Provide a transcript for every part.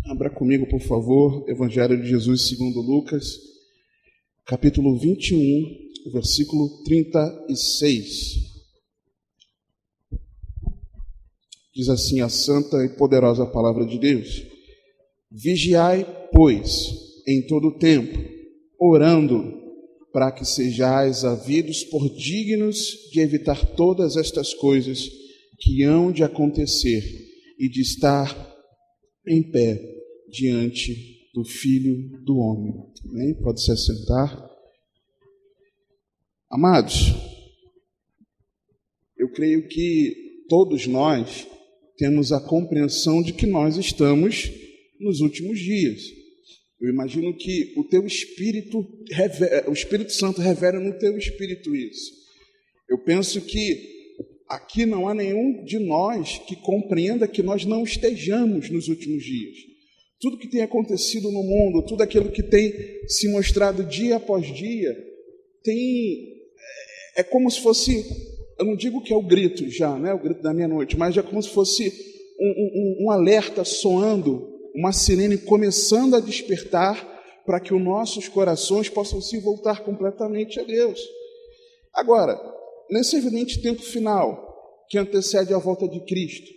Abra comigo, por favor, Evangelho de Jesus segundo Lucas, capítulo 21, versículo 36. Diz assim a santa e poderosa palavra de Deus: Vigiai, pois, em todo o tempo, orando, para que sejais havidos por dignos de evitar todas estas coisas que hão de acontecer e de estar em pé diante do Filho do Homem. Amém? Pode se assentar. Amados, eu creio que todos nós temos a compreensão de que nós estamos nos últimos dias. Eu imagino que o teu Espírito, o Espírito Santo revela no teu Espírito isso. Eu penso que aqui não há nenhum de nós que compreenda que nós não estejamos nos últimos dias. Tudo que tem acontecido no mundo, tudo aquilo que tem se mostrado dia após dia, é como se fosse, eu não digo que é o grito já, né, o grito da meia-noite, mas é como se fosse um alerta soando, uma sirene começando a despertar para que os nossos corações possam se voltar completamente a Deus. Agora, nesse evidente tempo final que antecede a volta de Cristo,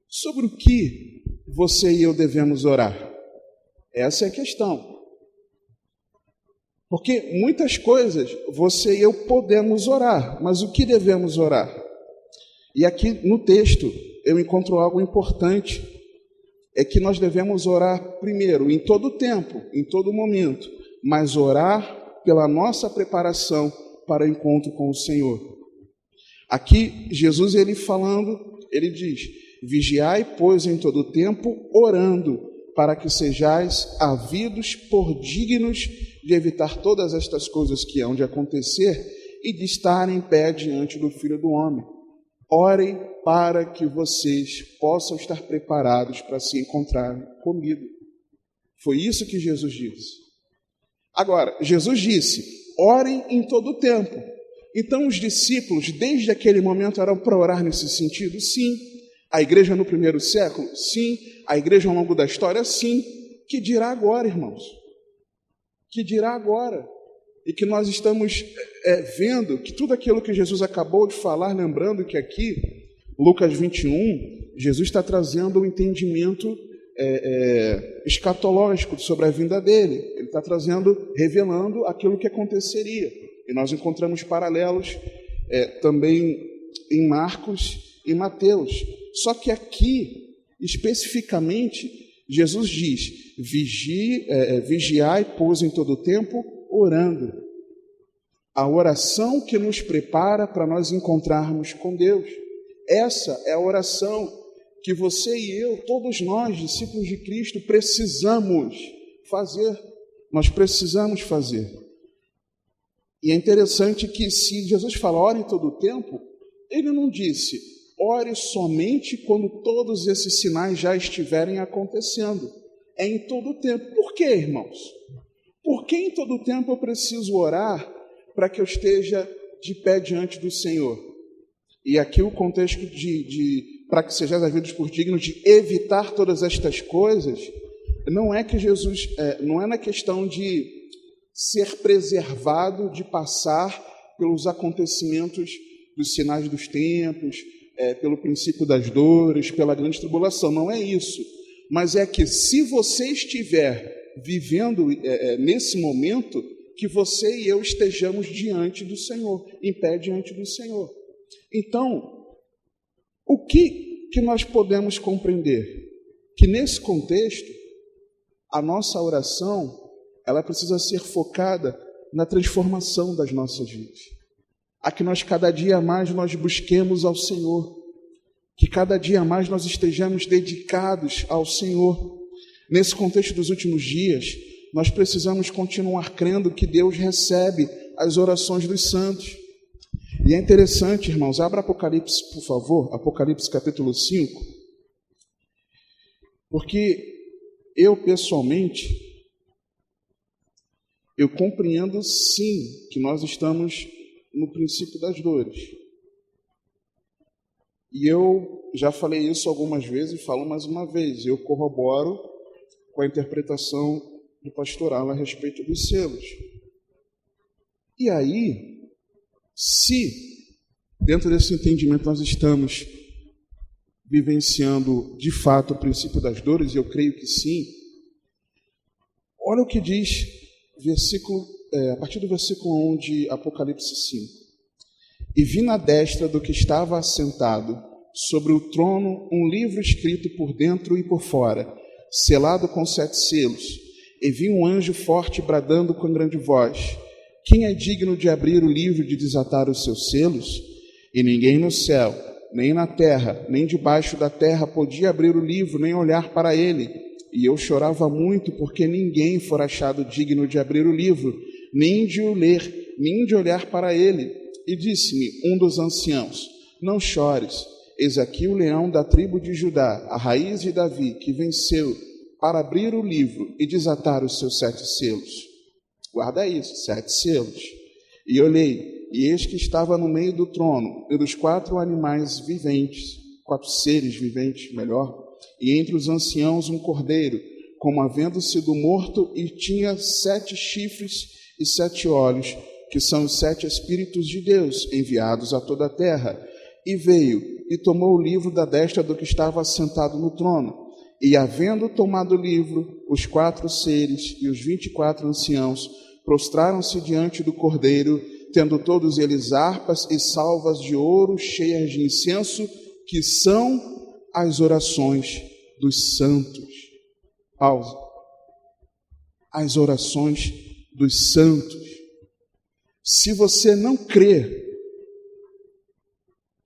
sobre o que você e eu devemos orar? Essa é a questão. Porque muitas coisas você e eu podemos orar, mas o que devemos orar? E aqui no texto eu encontro algo importante, é que nós devemos orar primeiro, em todo tempo, em todo momento, mas orar pela nossa preparação para o encontro com o Senhor. Aqui Jesus, ele diz: Vigiai, pois, em todo tempo, orando, para que sejais havidos por dignos de evitar todas estas coisas que hão de acontecer e de estar em pé diante do Filho do Homem. Orem para que vocês possam estar preparados para se encontrarem comigo. Foi isso que Jesus disse. Agora, Jesus disse: orem em todo o tempo. Então os discípulos, desde aquele momento, eram para orar nesse sentido? Sim. A igreja no primeiro século? Sim. A igreja ao longo da história? Sim. Que dirá agora, irmãos? Que dirá agora? E que nós estamos vendo que tudo aquilo que Jesus acabou de falar, lembrando que aqui, Lucas 21, Jesus está trazendo um entendimento escatológico sobre a vinda dele. Ele está revelando aquilo que aconteceria. E nós encontramos paralelos também em Marcos e Mateus. Só que aqui, especificamente, Jesus diz: vigiai, pois, em todo o tempo, orando. A oração que nos prepara para nós encontrarmos com Deus. Essa é a oração que você e eu, todos nós, discípulos de Cristo, precisamos fazer. Nós precisamos fazer. E é interessante que, se Jesus fala ore em todo o tempo, ele não disse ore somente quando todos esses sinais já estiverem acontecendo. É em todo o tempo. Por quê, irmãos? Por que em todo o tempo eu preciso orar para que eu esteja de pé diante do Senhor? E aqui o contexto para que sejais havidos por dignos de evitar todas estas coisas, não é que Jesus, não é na questão de ser preservado de passar pelos acontecimentos dos sinais dos tempos, pelo princípio das dores, pela grande tribulação. Não é isso. Mas é que se você estiver vivendo nesse momento, que você e eu estejamos diante do Senhor, em pé diante do Senhor. Então, o que nós podemos compreender? Que nesse contexto, a nossa oração, ela precisa ser focada na transformação das nossas vidas. A que nós cada dia mais nós busquemos ao Senhor. Que cada dia mais nós estejamos dedicados ao Senhor. Nesse contexto dos últimos dias, nós precisamos continuar crendo que Deus recebe as orações dos santos. E é interessante, irmãos, abra Apocalipse, por favor, Apocalipse capítulo 5, porque eu, pessoalmente, eu compreendo, sim, que nós estamos no princípio das dores. E eu já falei isso algumas vezes e falo mais uma vez, eu corroboro com a interpretação do pastor Alan a respeito dos selos. E aí, se dentro desse entendimento nós estamos vivenciando de fato o princípio das dores, e eu creio que sim, olha o que diz a partir do versículo 1 de Apocalipse 5. E vi na destra do que estava assentado sobre o trono um livro escrito por dentro e por fora, selado com 7 selos. E vi um anjo forte bradando com grande voz: quem é digno de abrir o livro e de desatar os seus selos? E ninguém no céu, nem na terra, nem debaixo da terra podia abrir o livro, nem olhar para ele. E eu chorava muito, porque ninguém fora achado digno de abrir o livro, nem de o ler, nem de olhar para ele. E disse-me um dos anciãos: não chores, eis aqui o leão da tribo de Judá, a raiz de Davi, que venceu para abrir o livro e desatar os seus 7 selos. Guarda isso, 7 selos. E olhei, e eis que estava no meio do trono, e dos 4 animais viventes, 4 seres viventes, melhor, e entre os anciãos um cordeiro, como havendo sido morto, e tinha 7 chifres e 7 olhos, que são os 7 Espíritos de Deus, enviados a toda a terra. E veio, e tomou o livro da destra do que estava assentado no trono. E havendo tomado o livro, os 4 seres e os 24 anciãos prostraram-se diante do cordeiro, tendo todos eles harpas e salvas de ouro cheias de incenso, que são as orações dos santos. Pausa. As orações dos santos. Se você não crê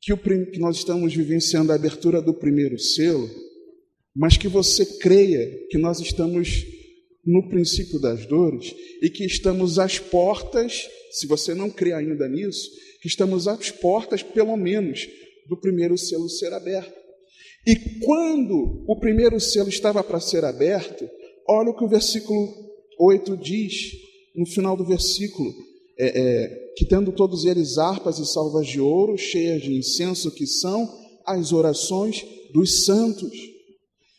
que nós estamos vivenciando a abertura do primeiro selo, mas que você creia que nós estamos no princípio das dores e que estamos às portas, se você não crê ainda nisso, que estamos às portas, pelo menos, do primeiro selo ser aberto. E quando o primeiro selo estava para ser aberto, olha o que o versículo 8 diz, no final do versículo, que tendo todos eles harpas e salvas de ouro, cheias de incenso, que são as orações dos santos.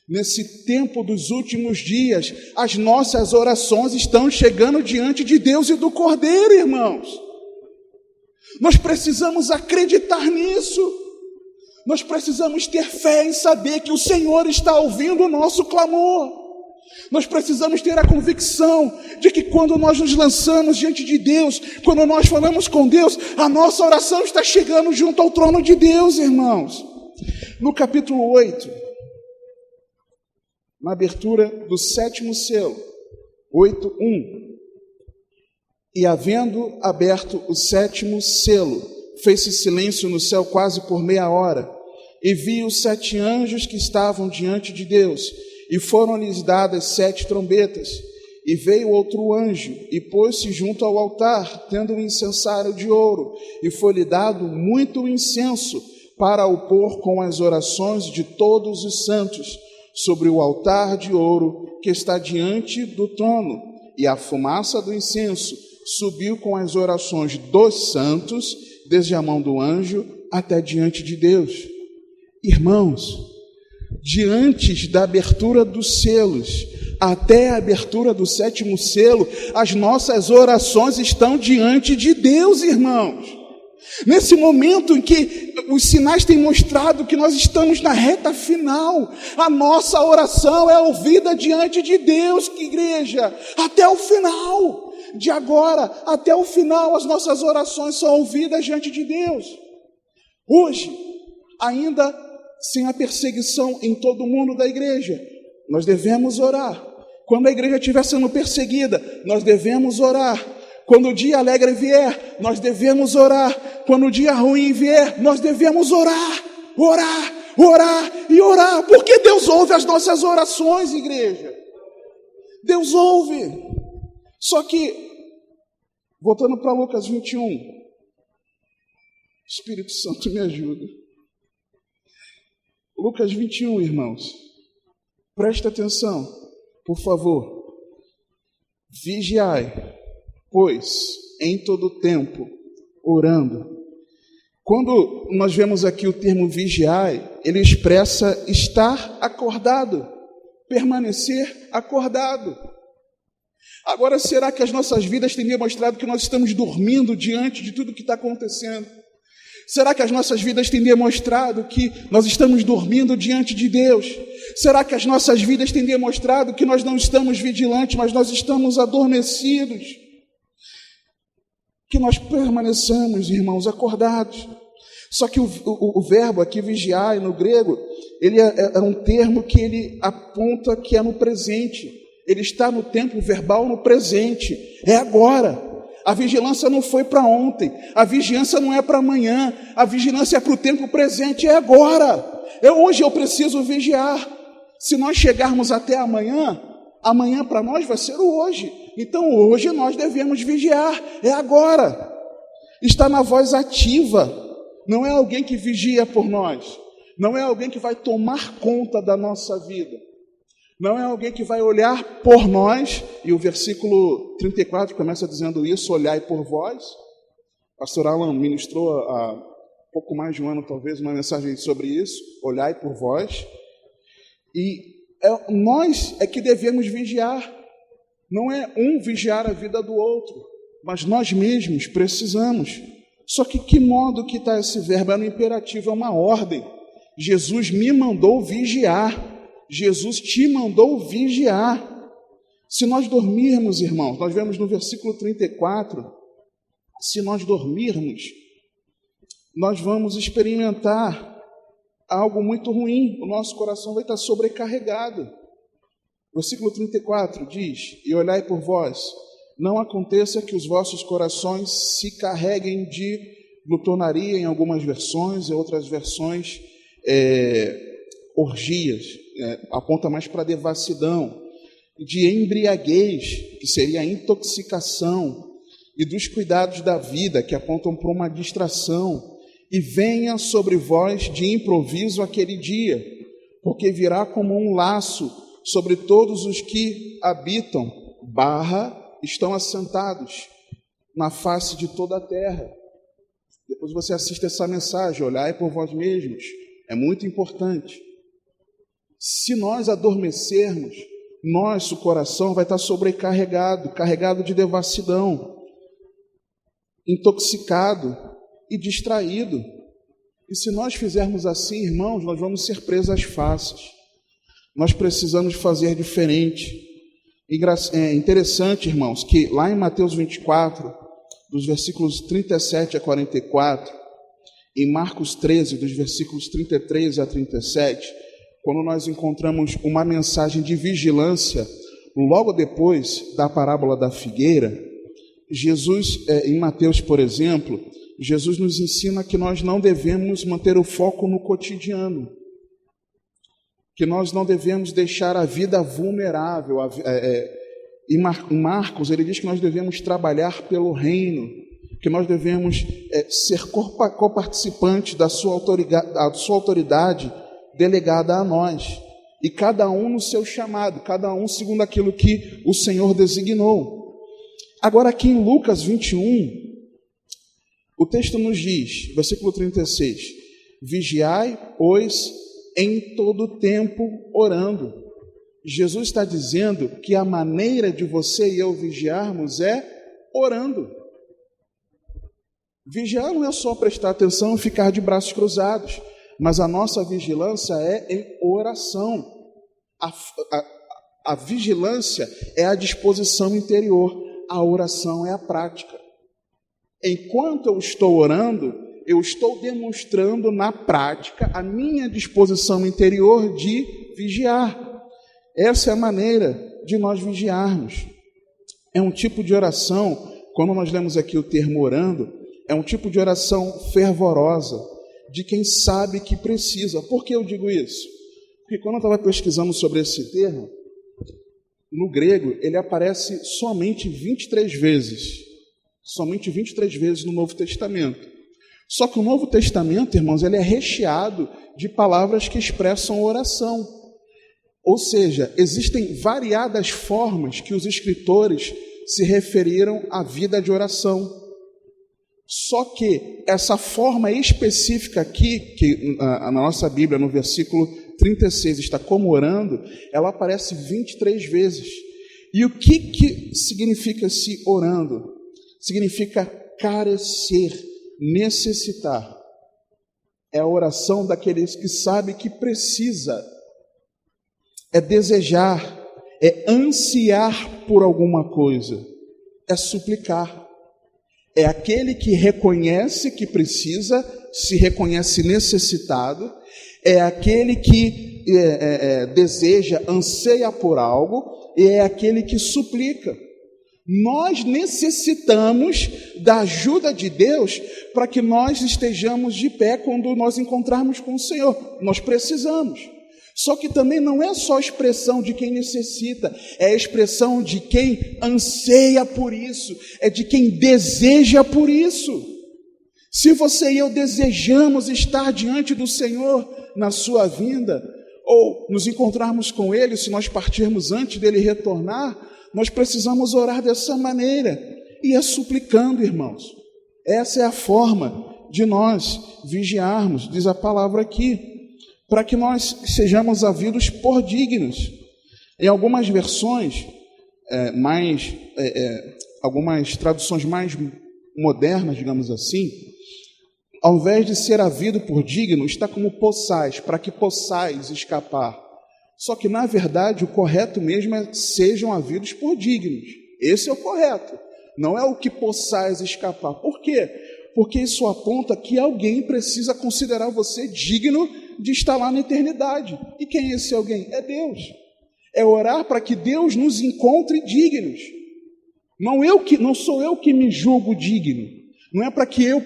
Nesse tempo dos últimos dias, as nossas orações estão chegando diante de Deus e do Cordeiro, irmãos. Nós precisamos acreditar nisso. Nós precisamos ter fé em saber que o Senhor está ouvindo o nosso clamor. Nós precisamos ter a convicção de que quando nós nos lançamos diante de Deus, quando nós falamos com Deus, a nossa oração está chegando junto ao trono de Deus, irmãos. No capítulo 8, na abertura do 7º selo, 8:1. E havendo aberto o 7º selo, fez-se silêncio no céu quase por meia hora, e vi os 7 anjos que estavam diante de Deus, e foram-lhes dadas 7 trombetas. E veio outro anjo, e pôs-se junto ao altar, tendo um incensário de ouro, e foi-lhe dado muito incenso, para o pôr com as orações de todos os santos, sobre o altar de ouro que está diante do trono. E a fumaça do incenso subiu com as orações dos santos, desde a mão do anjo até diante de Deus. Irmãos, diante da abertura dos selos, até a abertura do 7º selo, as nossas orações estão diante de Deus, irmãos. Nesse momento em que os sinais têm mostrado que nós estamos na reta final, a nossa oração é ouvida diante de Deus, que igreja, até o final. De agora até o final, as nossas orações são ouvidas diante de Deus. Hoje, ainda sem a perseguição em todo o mundo da igreja, nós devemos orar. Quando a igreja estiver sendo perseguida, nós devemos orar. Quando o dia alegre vier, nós devemos orar. Quando o dia ruim vier, nós devemos orar, orar, orar e orar. Porque Deus ouve as nossas orações, igreja. Deus ouve. Só que, voltando para Lucas 21, Espírito Santo me ajuda. Lucas 21, irmãos. Presta atenção, por favor. Vigiai, pois, em todo tempo, orando. Quando nós vemos aqui o termo vigiai, ele expressa estar acordado. permanecer acordado. Agora, será que as nossas vidas têm demonstrado que nós estamos dormindo diante de tudo que está acontecendo? Será que as nossas vidas têm demonstrado que nós estamos dormindo diante de Deus? Será que as nossas vidas têm demonstrado que nós não estamos vigilantes, mas nós estamos adormecidos? Que nós permaneçamos, irmãos, acordados. Só que o verbo aqui, vigiar, no grego, ele é um termo que ele aponta que é no presente. Ele está no tempo verbal no presente. É agora. A vigilância não foi para ontem. A vigilância não é para amanhã. A vigilância é para o tempo presente. É agora. Hoje eu preciso vigiar. Se nós chegarmos até amanhã, amanhã para nós vai ser o hoje. Então hoje nós devemos vigiar. É agora. Está na voz ativa. Não é alguém que vigia por nós. Não é alguém que vai tomar conta da nossa vida. Não é alguém que vai olhar por nós, e o versículo 34 começa dizendo isso, olhai por vós. O pastor Alan ministrou há pouco mais de um ano, talvez, uma mensagem sobre isso, olhai por vós. E nós é que devemos vigiar. Não é um vigiar a vida do outro, mas nós mesmos precisamos. Só que modo que está esse verbo? É no imperativo, é uma ordem. Jesus me mandou vigiar. Jesus te mandou vigiar. Se nós dormirmos, irmãos, nós vemos no versículo 34, se nós dormirmos, nós vamos experimentar algo muito ruim, o nosso coração vai estar sobrecarregado. Versículo 34 diz, e olhai por vós, não aconteça que os vossos corações se carreguem de glutonaria, em algumas versões, em outras versões, orgias, aponta mais para devassidão, de embriaguez, que seria a intoxicação, e dos cuidados da vida, que apontam para uma distração, e venha sobre vós de improviso aquele dia, porque virá como um laço sobre todos os que habitam, estão assentados na face de toda a terra. Depois você assiste essa mensagem, olhai por vós mesmos, é muito importante. Se nós adormecermos, nosso coração vai estar sobrecarregado, carregado de devassidão, intoxicado e distraído. E se nós fizermos assim, irmãos, nós vamos ser presas fáceis. Nós precisamos fazer diferente. É interessante, irmãos, que lá em Mateus 24, dos versículos 37 a 44, em Marcos 13, dos versículos 33 a 37, quando nós encontramos uma mensagem de vigilância, logo depois da parábola da figueira, Jesus, em Mateus, por exemplo, Jesus nos ensina que nós não devemos manter o foco no cotidiano, que nós não devemos deixar a vida vulnerável. Em Marcos, ele diz que nós devemos trabalhar pelo reino, que nós devemos ser coparticipantes da sua autoridade delegada a nós, e cada um no seu chamado, cada um segundo aquilo que o Senhor designou. Agora aqui em Lucas 21, o texto nos diz, versículo 36, vigiai, pois, em todo tempo orando. Jesus está dizendo que a maneira de você e eu vigiarmos é orando. Vigiar não é só prestar atenção e ficar de braços cruzados, mas a nossa vigilância é em oração. A vigilância é a disposição interior, a oração é a prática. Enquanto eu estou orando, eu estou demonstrando na prática a minha disposição interior de vigiar. Essa é a maneira de nós vigiarmos. É um tipo de oração, quando nós lemos aqui o termo orando, é um tipo de oração fervorosa, de quem sabe que precisa. Por que eu digo isso? Porque quando eu estava pesquisando sobre esse termo, no grego, ele aparece somente 23 vezes. Somente 23 vezes no Novo Testamento. Só que o Novo Testamento, irmãos, ele é recheado de palavras que expressam oração. Ou seja, existem variadas formas que os escritores se referiram à vida de oração. Só que essa forma específica aqui, que na nossa Bíblia, no versículo 36 está como orando, ela aparece 23 vezes. E o que significa esse orando? Significa carecer, necessitar. É a oração daqueles que sabem que precisa. É desejar, é ansiar por alguma coisa, é suplicar. É aquele que reconhece que precisa, se reconhece necessitado, é aquele que deseja, anseia por algo, e é aquele que suplica. Nós necessitamos da ajuda de Deus para que nós estejamos de pé quando nós encontrarmos com o Senhor. Nós precisamos. Só que também não é só a expressão de quem necessita, é a expressão de quem anseia por isso, é de quem deseja por isso. Se você e eu desejamos estar diante do Senhor na sua vinda, ou nos encontrarmos com Ele, se nós partirmos antes dele retornar, nós precisamos orar dessa maneira, e é suplicando, irmãos. Essa é a forma de nós vigiarmos, diz a palavra aqui, para que nós sejamos havidos por dignos. Em algumas versões, algumas traduções mais modernas, digamos assim, ao invés de ser havido por digno, está como possais, para que possais escapar. Só que, na verdade, o correto mesmo é sejam havidos por dignos. Esse é o correto. Não é o que possais escapar. Por quê? Porque isso aponta que alguém precisa considerar você digno de estar lá na eternidade. E quem é esse alguém? É Deus. É orar para que Deus nos encontre dignos. Não sou eu que me julgo digno. Não é para que eu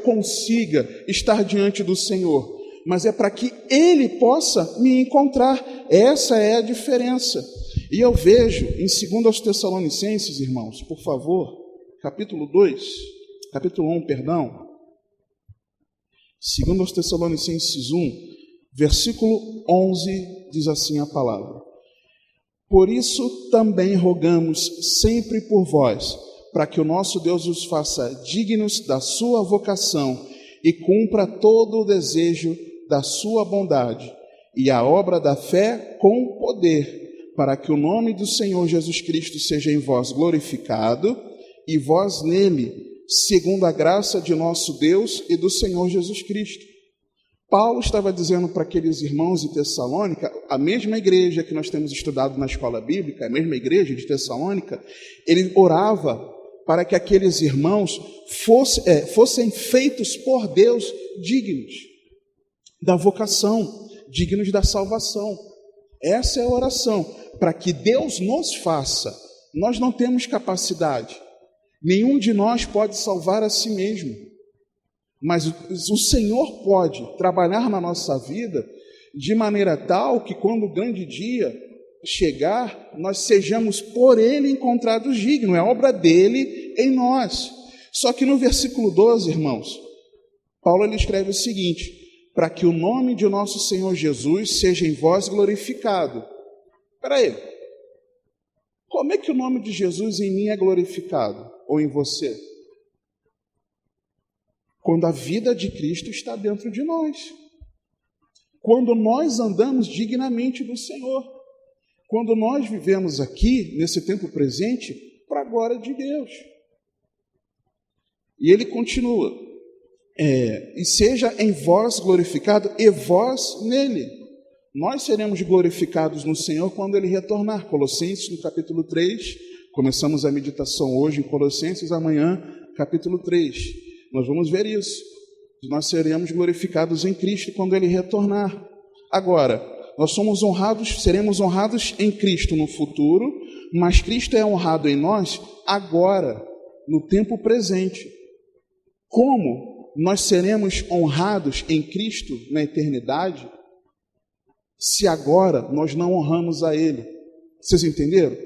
consiga estar diante do Senhor, mas é para que Ele possa me encontrar. Essa é a diferença. E eu vejo em 2 Tessalonicenses, irmãos, por favor, capítulo 1, 2 Tessalonicenses 1, versículo 11, diz assim a palavra: Por isso também rogamos sempre por vós, para que o nosso Deus os faça dignos da sua vocação e cumpra todo o desejo da sua bondade e a obra da fé com poder, para que o nome do Senhor Jesus Cristo seja em vós glorificado e vós nele, segundo a graça de nosso Deus e do Senhor Jesus Cristo. Paulo estava dizendo para aqueles irmãos de Tessalônica, a mesma igreja que nós temos estudado na escola bíblica, a mesma igreja de Tessalônica, ele orava para que aqueles irmãos fossem feitos por Deus dignos da vocação, dignos da salvação. Essa é a oração, para que Deus nos faça. Nós não temos capacidade, nenhum de nós pode salvar a si mesmo, mas o Senhor pode trabalhar na nossa vida de maneira tal que quando o grande dia chegar, nós sejamos por Ele encontrados dignos, é obra dele em nós. Só que no versículo 12, irmãos, Paulo ele escreve o seguinte: para que o nome de nosso Senhor Jesus seja em vós glorificado. Espera aí, como é que o nome de Jesus em mim é glorificado, ou em você? Quando a vida de Cristo está dentro de nós, quando nós andamos dignamente do Senhor, quando nós vivemos aqui, nesse tempo presente, para a glória de Deus. E ele continua, e seja em vós glorificado, e vós nele. Nós seremos glorificados no Senhor quando ele retornar. Colossenses, no capítulo 3, começamos a meditação hoje em Colossenses, amanhã, capítulo 3. Nós vamos ver isso. Nós seremos glorificados em Cristo quando ele retornar. Agora, nós seremos honrados em Cristo no futuro, mas Cristo é honrado em nós agora, no tempo presente. Como nós seremos honrados em Cristo na eternidade, se agora nós não honramos a Ele? Vocês entenderam?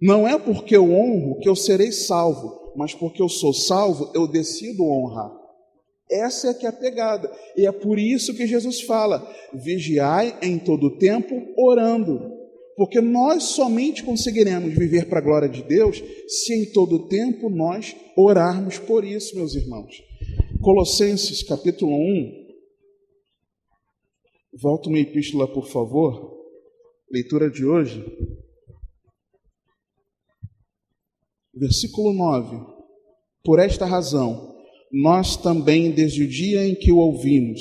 Não é porque eu honro que eu serei salvo, mas porque eu sou salvo, eu decido honrar. Essa é que é a pegada, e é por isso que Jesus fala, vigiai em todo o tempo orando, porque nós somente conseguiremos viver para a glória de Deus se em todo o tempo nós orarmos por isso, meus irmãos. Colossenses capítulo 1, Volta uma epístola, por favor. Leitura de hoje. Versículo 9. Por esta razão, nós também, desde o dia em que o ouvimos,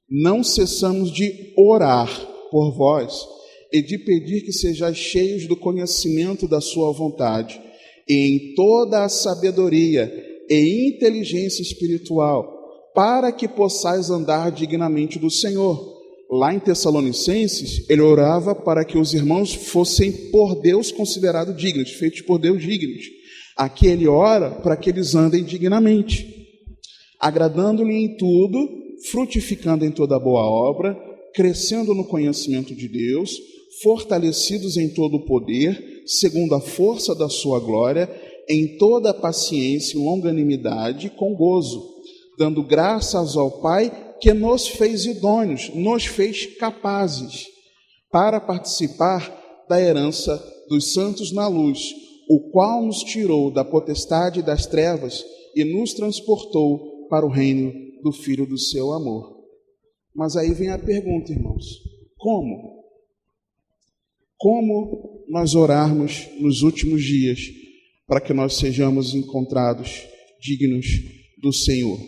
não cessamos de orar por vós e de pedir que sejais cheios do conhecimento da sua vontade e em toda a sabedoria e inteligência espiritual, para que possais andar dignamente do Senhor. Lá em Tessalonicenses, ele orava para que os irmãos fossem por Deus considerados dignos, feitos por Deus dignos. Aqui ele ora para que eles andem dignamente, agradando-lhe em tudo, frutificando em toda boa obra, crescendo no conhecimento de Deus, fortalecidos em todo o poder, segundo a força da sua glória, em toda paciência e longanimidade, com gozo, dando graças ao Pai que nos fez idôneos, nos fez capazes para participar da herança dos santos na luz, o qual nos tirou da potestade das trevas e nos transportou para o reino do Filho do seu amor. Mas aí vem a pergunta, irmãos: como? Como nós orarmos nos últimos dias para que nós sejamos encontrados dignos do Senhor?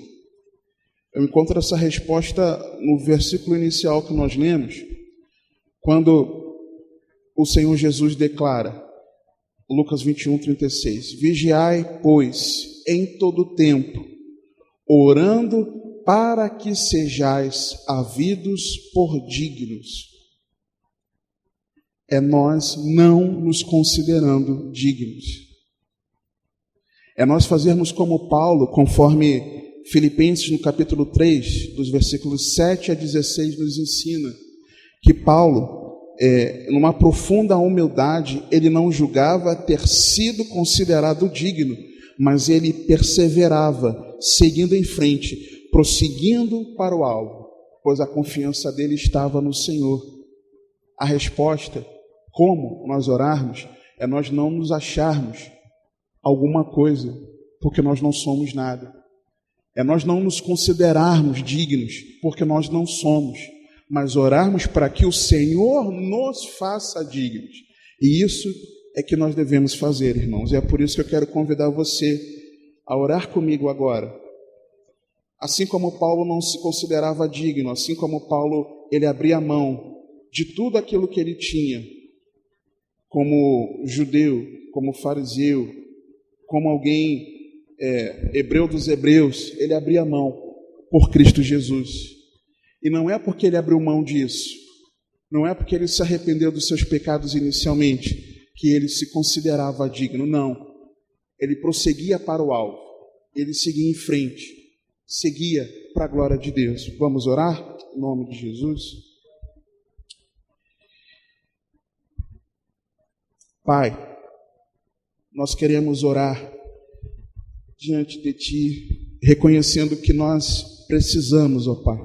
Eu encontro essa resposta no versículo inicial que nós lemos, quando o Senhor Jesus declara, Lucas 21:36, vigiai, pois, em todo tempo, orando para que sejais havidos por dignos. É nós não nos considerando dignos. É nós fazermos como Paulo, conforme Filipenses, no capítulo 3, dos versículos 7 a 16, nos ensina que Paulo, numa profunda humildade, ele não julgava ter sido considerado digno, mas ele perseverava, seguindo em frente, prosseguindo para o alvo, pois a confiança dele estava no Senhor. A resposta, como nós orarmos, é nós não nos acharmos alguma coisa, porque nós não somos nada. É nós não nos considerarmos dignos, porque nós não somos, mas orarmos para que o Senhor nos faça dignos. E isso é que nós devemos fazer, irmãos. E é por isso que eu quero convidar você a orar comigo agora. Assim como Paulo não se considerava digno, assim como Paulo, ele abria mão de tudo aquilo que ele tinha, como judeu, como fariseu, como alguém hebreu dos hebreus, ele abria mão por Cristo Jesus. E não é porque ele abriu mão disso, não é porque ele se arrependeu dos seus pecados inicialmente, que ele se considerava digno, não. Ele prosseguia para o alvo, ele seguia em frente, seguia para a glória de Deus. Vamos orar? Em nome de Jesus. Pai, nós queremos orar diante de Ti, reconhecendo que nós precisamos, ó Pai.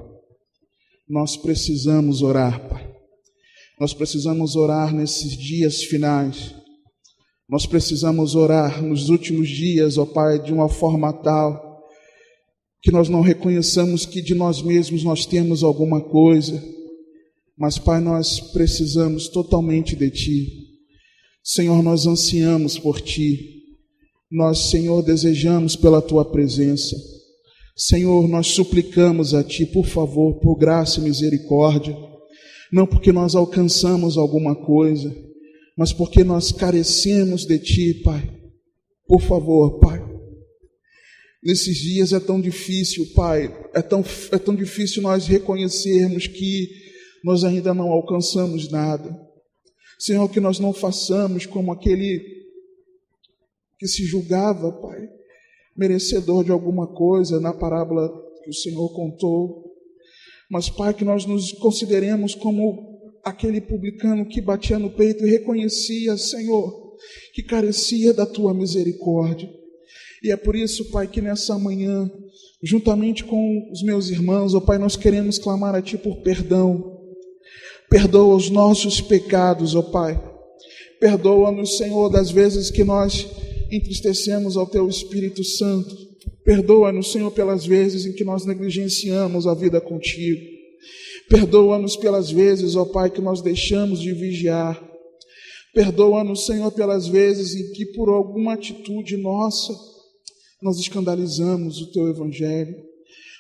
Nós precisamos orar, Pai. Nós precisamos orar nesses dias finais. Nós precisamos orar nos últimos dias, ó Pai, de uma forma tal que nós não reconheçamos que de nós mesmos nós temos alguma coisa, mas, Pai, nós precisamos totalmente de Ti. Senhor, nós ansiamos por Ti. Nós, Senhor, desejamos pela Tua presença. Senhor, nós suplicamos a Ti, por favor, por graça e misericórdia, não porque nós alcançamos alguma coisa, mas porque nós carecemos de Ti, Pai. Por favor, Pai. Nesses dias é tão difícil, Pai, é tão difícil nós reconhecermos que nós ainda não alcançamos nada. Senhor, que nós não façamos como aquele que se julgava, Pai, merecedor de alguma coisa na parábola que o Senhor contou. Mas, Pai, que nós nos consideremos como aquele publicano que batia no peito e reconhecia, Senhor, que carecia da Tua misericórdia. E é por isso, Pai, que nessa manhã, juntamente com os meus irmãos, ó Pai, nós queremos clamar a Ti por perdão. Perdoa os nossos pecados, ó Pai. Perdoa-nos, Senhor, das vezes que nós entristecemos ao Teu Espírito Santo. Perdoa-nos, Senhor, pelas vezes em que nós negligenciamos a vida contigo. Perdoa-nos pelas vezes, ó Pai, que nós deixamos de vigiar. Perdoa-nos, Senhor, pelas vezes em que por alguma atitude nossa nós escandalizamos o Teu Evangelho.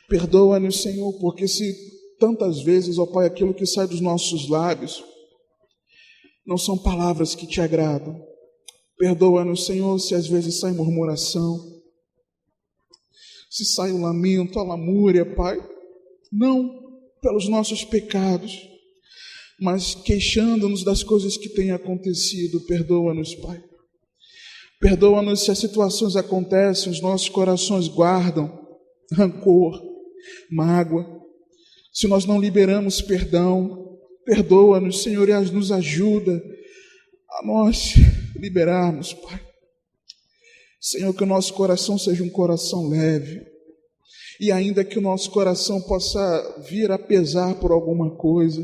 Perdoa-nos, Senhor, porque se tantas vezes, ó Pai, aquilo que sai dos nossos lábios não são palavras que Te agradam. Perdoa-nos, Senhor, se às vezes sai murmuração, se sai o lamento, a lamúria, Pai, não pelos nossos pecados, mas queixando-nos das coisas que têm acontecido. Perdoa-nos, Pai. Perdoa-nos se as situações acontecem, os nossos corações guardam rancor, mágoa. Se nós não liberamos perdão, perdoa-nos, Senhor, e nos ajuda a nós liberarmos, Pai. Senhor, que o nosso coração seja um coração leve. E ainda que o nosso coração possa vir a pesar por alguma coisa,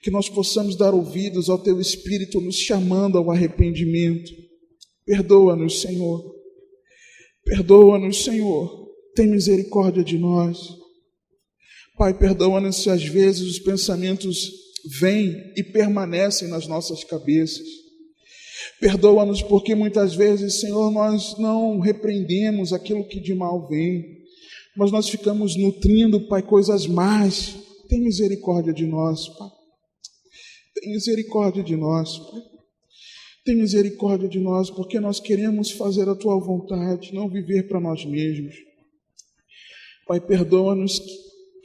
que nós possamos dar ouvidos ao Teu Espírito nos chamando ao arrependimento. Perdoa-nos, Senhor. Perdoa-nos, Senhor. Tem misericórdia de nós. Pai, perdoa-nos se às vezes os pensamentos vêm e permanecem nas nossas cabeças. Perdoa-nos porque muitas vezes, Senhor, nós não repreendemos aquilo que de mal vem, mas nós ficamos nutrindo, Pai, coisas más. Tem misericórdia de nós, Pai. Tem misericórdia de nós, Pai. Tem misericórdia de nós, porque nós queremos fazer a Tua vontade, não viver para nós mesmos. Pai, perdoa-nos,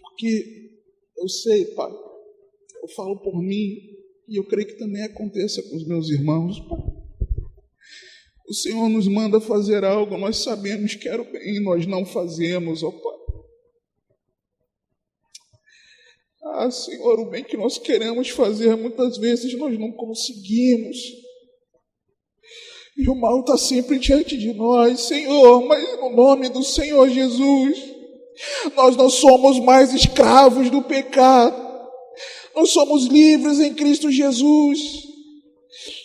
porque eu sei, Pai, eu falo por mim, e eu creio que também aconteça com os meus irmãos, Pai. O Senhor nos manda fazer algo, nós sabemos que era o bem, nós não fazemos, ó Pai. Ah, Senhor, o bem que nós queremos fazer, muitas vezes nós não conseguimos. E o mal está sempre diante de nós, Senhor, mas no nome do Senhor Jesus, nós não somos mais escravos do pecado. Nós somos livres em Cristo Jesus.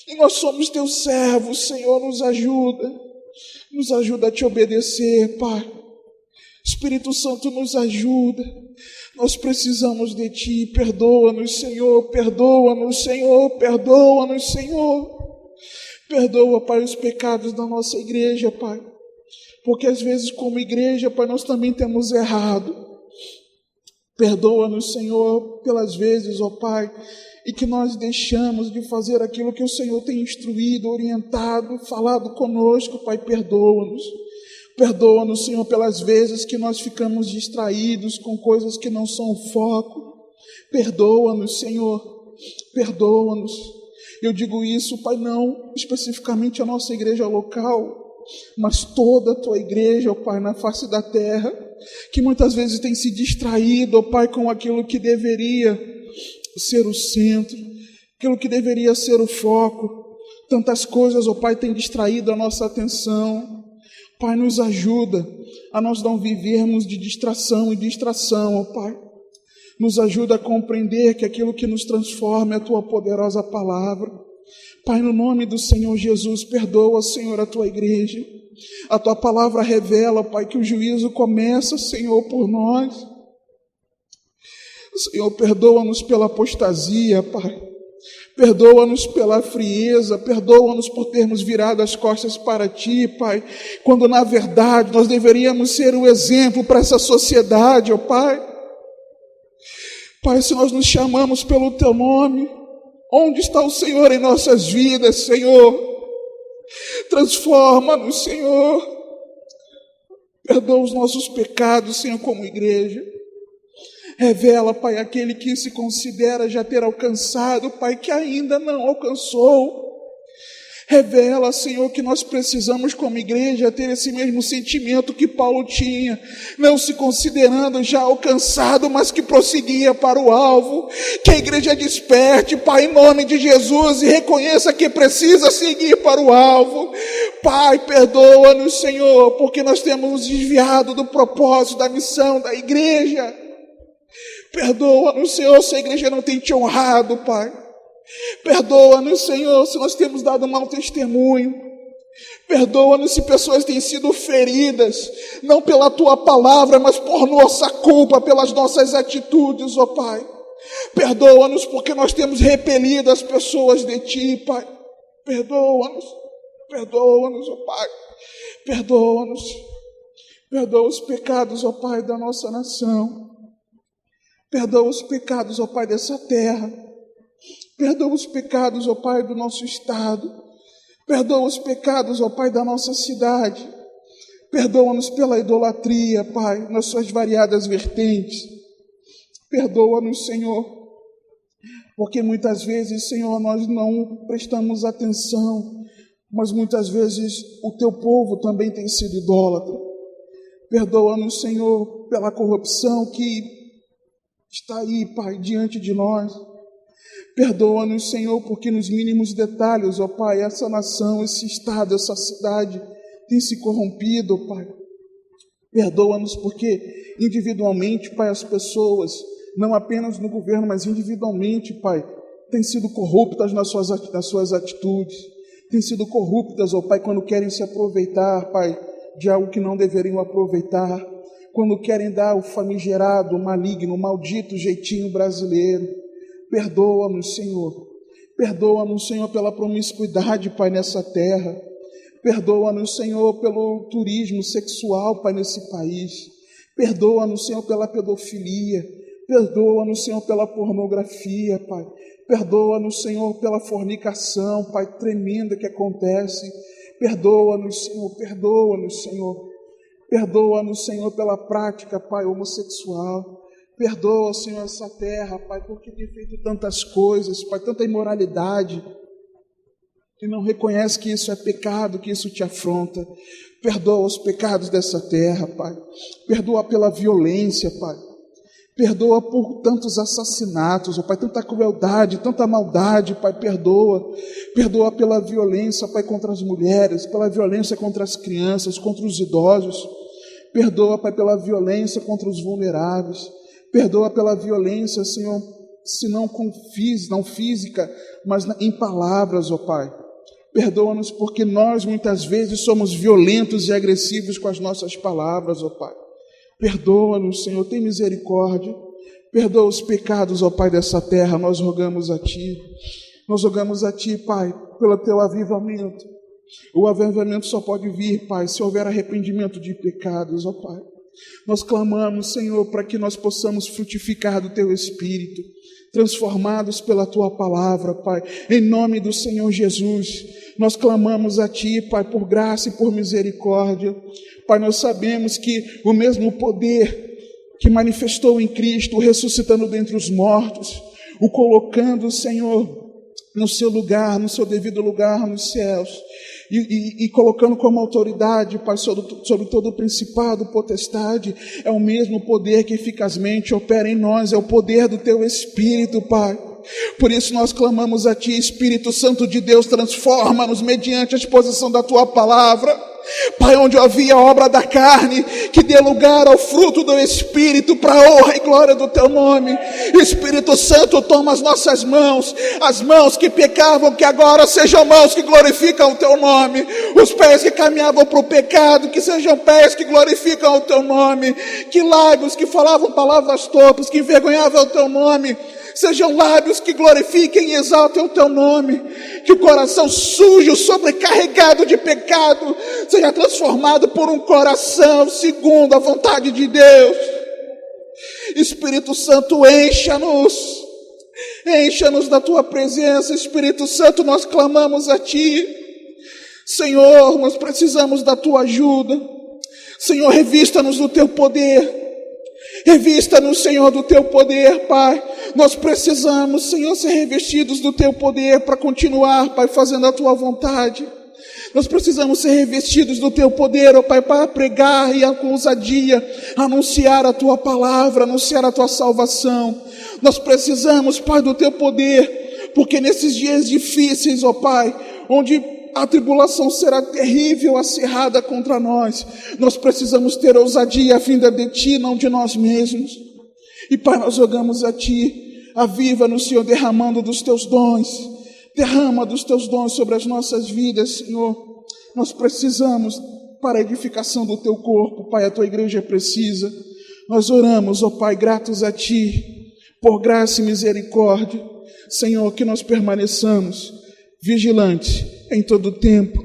E nós somos Teus servos, Senhor, nos ajuda. Nos ajuda a Te obedecer, Pai. Espírito Santo, nos ajuda. Nós precisamos de Ti. Perdoa-nos, Senhor. Perdoa-nos, Senhor. Perdoa-nos, Senhor. Perdoa, Pai, os pecados da nossa igreja, Pai. Porque às vezes, como igreja, Pai, nós também temos errado. Perdoa-nos, Senhor, pelas vezes, ó Pai, e que nós deixamos de fazer aquilo que o Senhor tem instruído, orientado, falado conosco, Pai. Perdoa-nos. Perdoa-nos, Senhor, pelas vezes que nós ficamos distraídos com coisas que não são o foco. Perdoa-nos, Senhor. Perdoa-nos. Eu digo isso, Pai, não especificamente a nossa igreja local, mas toda a Tua igreja, ó Pai, na face da terra, que muitas vezes tem se distraído, ó Pai, com aquilo que deveria ser o centro, aquilo que deveria ser o foco. Tantas coisas, ó Pai, têm distraído a nossa atenção. Pai, nos ajuda a nós não vivermos de distração em distração, ó Pai. Nos ajuda a compreender que aquilo que nos transforma é a Tua poderosa palavra. Pai, no nome do Senhor Jesus, perdoa, Senhor, a Tua igreja. A Tua palavra revela, Pai, que o juízo começa, Senhor, por nós. Senhor, perdoa-nos pela apostasia, Pai. Perdoa-nos pela frieza, perdoa-nos por termos virado as costas para Ti, Pai, quando na verdade nós deveríamos ser o exemplo para essa sociedade, ó Pai. Pai, se nós nos chamamos pelo Teu nome, onde está o Senhor em nossas vidas, Senhor? Transforma-nos, Senhor. Perdoa os nossos pecados, Senhor, como igreja. Revela, Pai, aquele que se considera já ter alcançado, Pai, que ainda não alcançou. Revela, Senhor, que nós precisamos como igreja ter esse mesmo sentimento que Paulo tinha, não se considerando já alcançado, mas que prosseguia para o alvo. Que a igreja desperte, Pai, em nome de Jesus, e reconheça que precisa seguir para o alvo. Pai, perdoa-nos, Senhor, porque nós temos nos desviado do propósito, da missão da igreja. Perdoa-nos, Senhor, se a igreja não tem Te honrado, Pai. Perdoa-nos, Senhor, se nós temos dado mau testemunho. Perdoa-nos se pessoas têm sido feridas, não pela Tua palavra, mas por nossa culpa, pelas nossas atitudes, ó Pai. Perdoa-nos porque nós temos repelido as pessoas de Ti, Pai. Perdoa-nos, ó Pai. Perdoa-nos. Perdoa os pecados, ó Pai, da nossa nação. Perdoa os pecados, ó Pai, dessa terra. Perdoa os pecados, ó Pai, do nosso estado. Perdoa os pecados, ó Pai, da nossa cidade. Perdoa-nos pela idolatria, Pai, nas suas variadas vertentes. Perdoa-nos, Senhor, porque muitas vezes, Senhor, nós não prestamos atenção, mas muitas vezes o Teu povo também tem sido idólatra. Perdoa-nos, Senhor, pela corrupção que está aí, Pai, diante de nós. Perdoa-nos, Senhor, porque nos mínimos detalhes, ó Pai, essa nação, esse estado, essa cidade tem se corrompido, ó Pai. Perdoa-nos porque individualmente, Pai, as pessoas, não apenas no governo, mas individualmente, Pai, têm sido corruptas nas suas atitudes, têm sido corruptas, ó Pai, quando querem se aproveitar, Pai, de algo que não deveriam aproveitar, quando querem dar o famigerado, o maligno, o maldito jeitinho brasileiro. Perdoa-nos, Senhor. Perdoa-nos, Senhor, pela promiscuidade, Pai, nessa terra. Perdoa-nos, Senhor, pelo turismo sexual, Pai, nesse país. Perdoa-nos, Senhor, pela pedofilia. Perdoa-nos, Senhor, pela pornografia, Pai. Perdoa-nos, Senhor, pela fornicação, Pai, tremenda que acontece. Perdoa-nos, Senhor, perdoa-nos, Senhor. Perdoa-nos, Senhor, pela prática, Pai, homossexual. Perdoa, Senhor, essa terra, Pai, porque tem feito tantas coisas, Pai, tanta imoralidade, e não reconhece que isso é pecado, que isso te afronta. Perdoa os pecados dessa terra, Pai. Perdoa pela violência, Pai. Perdoa por tantos assassinatos, ó Pai, tanta crueldade, tanta maldade, Pai, perdoa. Perdoa pela violência, Pai, contra as mulheres, pela violência contra as crianças, contra os idosos. Perdoa, Pai, pela violência contra os vulneráveis. Perdoa pela violência, Senhor, se não física, mas em palavras, ó Pai. Perdoa-nos porque nós muitas vezes somos violentos e agressivos com as nossas palavras, ó Pai. Perdoa-nos, Senhor, tem misericórdia. Perdoa os pecados, ó Pai, dessa terra, nós rogamos a Ti. Nós rogamos a Ti, Pai, pelo Teu avivamento. O avivamento só pode vir, Pai, se houver arrependimento de pecados, ó Pai. Nós clamamos, Senhor, para que nós possamos frutificar do Teu Espírito, transformados pela Tua palavra, Pai, em nome do Senhor Jesus. Nós clamamos a Ti, Pai, por graça e por misericórdia. Pai, nós sabemos que o mesmo poder que manifestou em Cristo, o ressuscitando dentre os mortos, o colocando, Senhor, no seu lugar, no seu devido lugar nos céus, e colocando como autoridade, Pai, sobre todo o principado, potestade, é o mesmo poder que eficazmente opera em nós, é o poder do Teu Espírito, Pai. Por isso nós clamamos a Ti, Espírito Santo de Deus, transforma-nos mediante a exposição da Tua palavra. Pai, onde havia obra da carne, que dê lugar ao fruto do Espírito, para a honra e glória do Teu nome. Espírito Santo, toma as nossas mãos, as mãos que pecavam, que agora sejam mãos que glorificam o Teu nome. Os pés que caminhavam para o pecado, que sejam pés que glorificam o Teu nome. Que lábios que falavam palavras torpes, que envergonhavam o Teu nome, sejam lábios que glorifiquem e exaltem o Teu nome. Que o coração sujo, sobrecarregado de pecado, seja transformado por um coração segundo a vontade de Deus. Espírito Santo, encha-nos da Tua presença. Espírito Santo, nós clamamos a Ti. Senhor, nós precisamos da Tua ajuda. Senhor, revista-nos do Teu poder. Revista-nos, Senhor, do Teu poder, Pai. Nós precisamos, Senhor, ser revestidos do Teu poder para continuar, Pai, fazendo a Tua vontade. Nós precisamos ser revestidos do Teu poder, ó Pai, para pregar e com ousadia anunciar a Tua palavra, anunciar a Tua salvação. Nós precisamos, Pai, do Teu poder, porque nesses dias difíceis, ó Pai, onde a tribulação será terrível, acirrada contra nós, nós precisamos ter ousadia vinda de Ti, não de nós mesmos. E Pai, nós rogamos a Ti, aviva-nos, Senhor, derramando dos Teus dons, derrama dos Teus dons sobre as nossas vidas, Senhor. Nós precisamos para a edificação do Teu corpo, Pai, a Tua igreja precisa. Nós oramos, ó Pai, gratos a Ti, por graça e misericórdia, Senhor, que nós permaneçamos vigilantes em todo o tempo,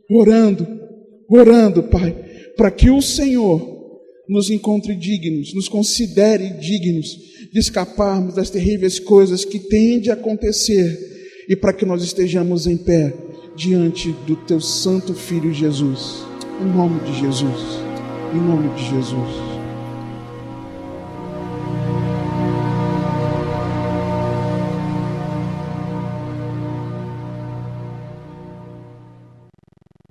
orando, Pai, para que o Senhor nos encontre dignos, nos considere dignos de escaparmos das terríveis coisas que têm de acontecer e para que nós estejamos em pé diante do Teu Santo Filho Jesus. Em nome de Jesus. Em nome de Jesus.